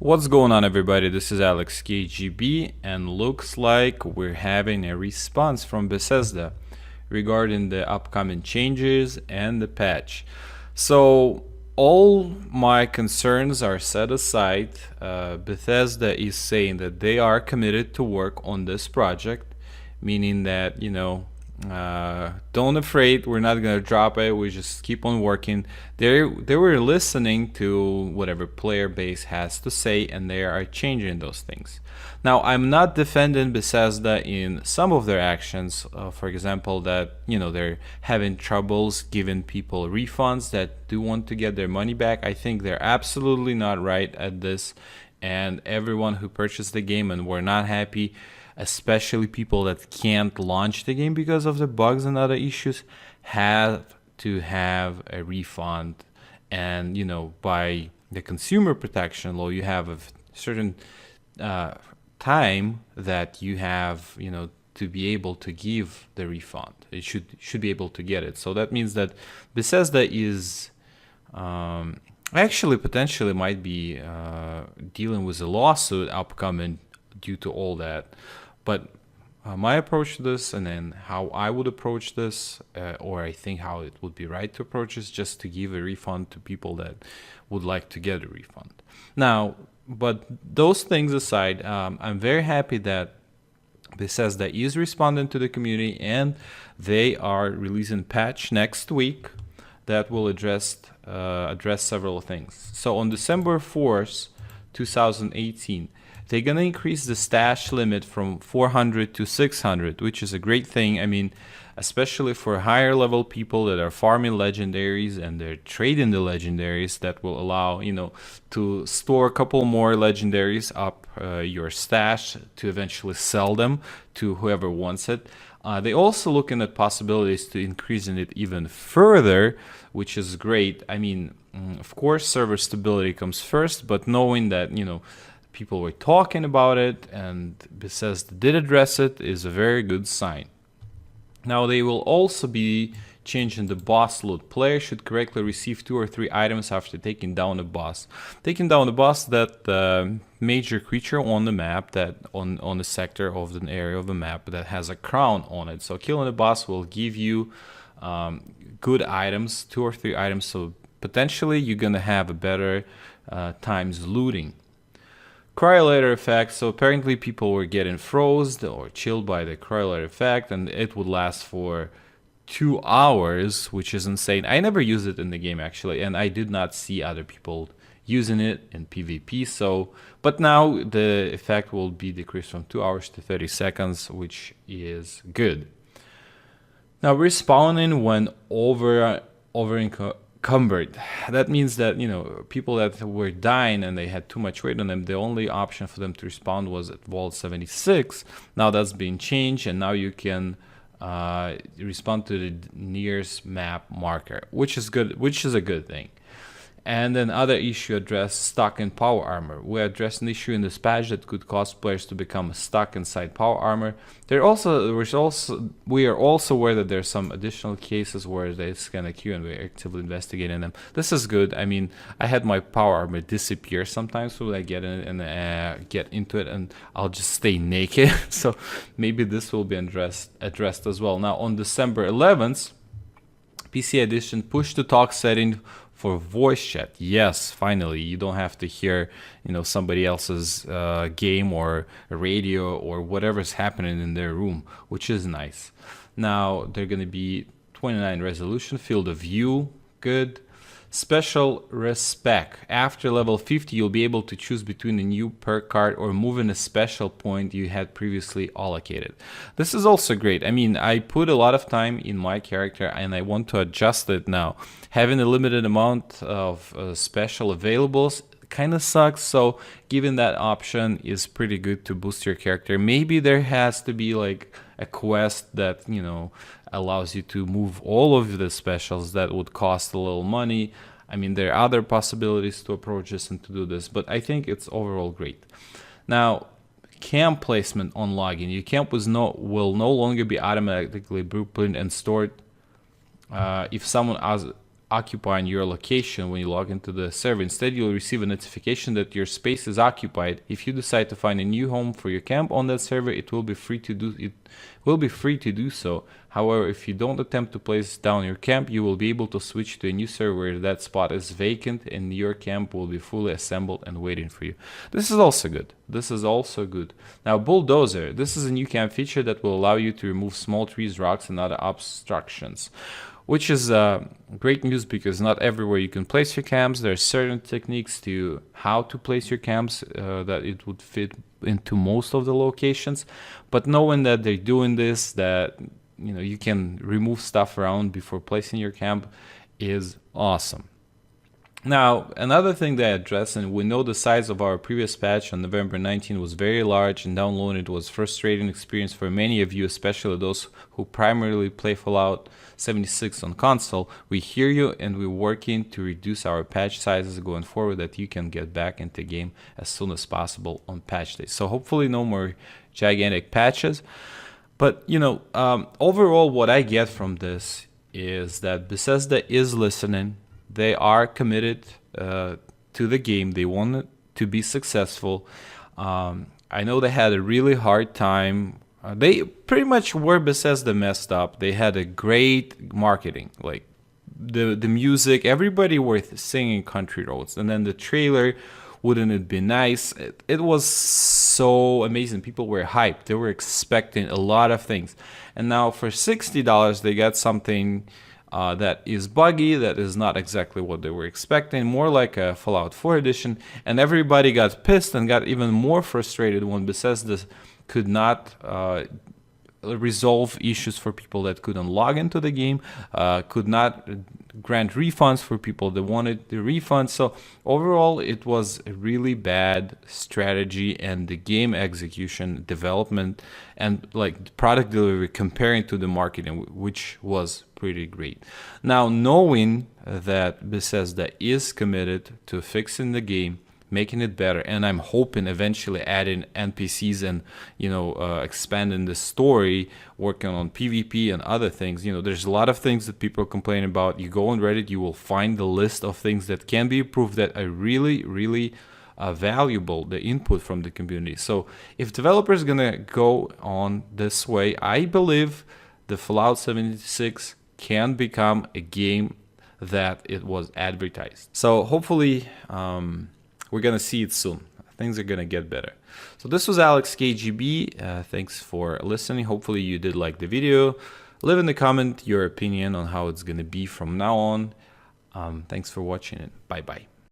What's going on, everybody? This is Alex KGB, and looks like we're having a response from Bethesda regarding the upcoming changes and the patch. So, all my concerns are set aside. Bethesda is saying that they are committed to work on this project, meaning that, don't afraid, we're not gonna drop it. We just keep on working. They were listening to whatever player base has to say, and they are changing those things. Now, I'm not defending Bethesda in some of their actions. For example, that they're having troubles giving people refunds that do want to get their money back. I think they're absolutely not right at this, and everyone who purchased the game and were not happy, especially people that can't launch the game because of the bugs and other issues, have to have a refund. And by the consumer protection law, you have a certain time that you have to be able to give the refund. It should be able to get it. So that means that Bethesda is actually potentially might be dealing with a lawsuit upcoming due to all that. But my approach to this, and then how I would approach this, or I think how it would be right to approach, is just to give a refund to people that would like to get a refund. Now, but those things aside, I'm very happy that Bethesda is responding to the community, and they are releasing patch next week that will address several things. So on December 4th, 2018, they're going to increase the stash limit from 400 to 600, which is a great thing. I mean, especially for higher level people that are farming legendaries and they're trading the legendaries, that will allow, to store a couple more legendaries up your stash to eventually sell them to whoever wants it. They also looking at possibilities to increasing it even further, which is great. I mean, of course, server stability comes first, but knowing that, people were talking about it and Bethesda did address it is a very good sign. Now, they will also be changing the boss loot. Players should correctly receive 2 or 3 items after taking down a boss. Taking down a boss, that major creature on the map, that on the sector of the area of the map that has a crown on it. So killing the boss will give you good items, 2 or 3 items. So potentially you're gonna have a better times looting. Cryolator effect. So apparently people were getting frozen or chilled by the cryolator effect, and it would last for 2 hours, which is insane. I never used it in the game actually, and I did not see other people using it in PvP. So, but now the effect will be decreased from 2 hours to 30 seconds, which is good. Now, respawning when encumbered. That means that people that were dying and they had too much weight on them, the only option for them to respawn was at vault 76. Now that's being changed, and now you can respond to the nearest map marker, which is good, which is a good thing. And then other issue addressed stuck in power armor. We addressed an issue in this patch that could cause players to become stuck inside power armor. We are also aware that there's some additional cases where they scan a queue and we're actively investigating them. This is good. I mean, I had my power armor disappear sometimes when I get in and get into it, and I'll just stay naked. So maybe this will be addressed as well. Now on December 11th, PC Edition push to talk setting for voice chat. Yes, finally, you don't have to hear somebody else's game or radio or whatever's happening in their room, which is nice. Now they're going to be 29 resolution, field of view, good. Special respec. After level 50, you'll be able to choose between a new perk card or moving a special point you had previously allocated. This is also great. I mean, I put a lot of time in my character and I want to adjust it now. Having a limited amount of special availables kind of sucks, so giving that option is pretty good to boost your character. Maybe there has to be like a quest that allows you to move all of the specials. That would cost a little money. I mean, there are other possibilities to approach this and to do this, but I think it's overall great. Now, camp placement on login. Your camp will no longer be automatically blueprint and stored if someone occupying your location when you log into the server. Instead, you'll receive a notification that your space is occupied. If you decide to find a new home for your camp on that server, it will be free to do so. However, if you don't attempt to place down your camp, you will be able to switch to a new server where that spot is vacant and your camp will be fully assembled and waiting for you. This is also good. This is also good. Now, Bulldozer. This is a new camp feature that will allow you to remove small trees, rocks, and other obstructions, which is great news because not everywhere you can place your camps. There are certain techniques to how to place your camps that it would fit into most of the locations. But knowing that they're doing this, that you can remove stuff around before placing your camp, is awesome. Now, another thing they address, and we know the size of our previous patch on November 19 was very large, and downloading it was a frustrating experience for many of you, especially those who primarily play Fallout 76 on console. We hear you, and we're working to reduce our patch sizes going forward that you can get back into the game as soon as possible on patch day. So hopefully no more gigantic patches. But, overall what I get from this is that Bethesda is listening. They are committed to the game. They want it to be successful. I know they had a really hard time. They pretty much where Bethesda messed up. They had a great marketing, like the music. Everybody were singing Country Roads, and then the trailer. Wouldn't it be nice? It was so amazing. People were hyped. They were expecting a lot of things, and now for $60, they got something. That is buggy, that is not exactly what they were expecting, more like a Fallout 4 edition, and everybody got pissed and got even more frustrated when Bethesda could not resolve issues for people that couldn't log into the game, could not grant refunds for people that wanted the refunds. So overall, it was a really bad strategy, and the game execution, development, and like product delivery comparing to the marketing, which was pretty great. Now, knowing that Bethesda is committed to fixing the game, making it better, and I'm hoping eventually adding NPCs and expanding the story, working on PvP and other things. There's a lot of things that people complain about. You go on Reddit, you will find the list of things that can be improved that are really, really valuable, the input from the community. So if developers gonna go on this way, I believe the Fallout 76 can become a game that it was advertised. So hopefully we're gonna see it soon. Things are gonna get better. So this was Alex KGB. Thanks for listening. Hopefully you did like the video. Leave in the comment your opinion on how it's gonna be from now on. Thanks for watching, and bye bye.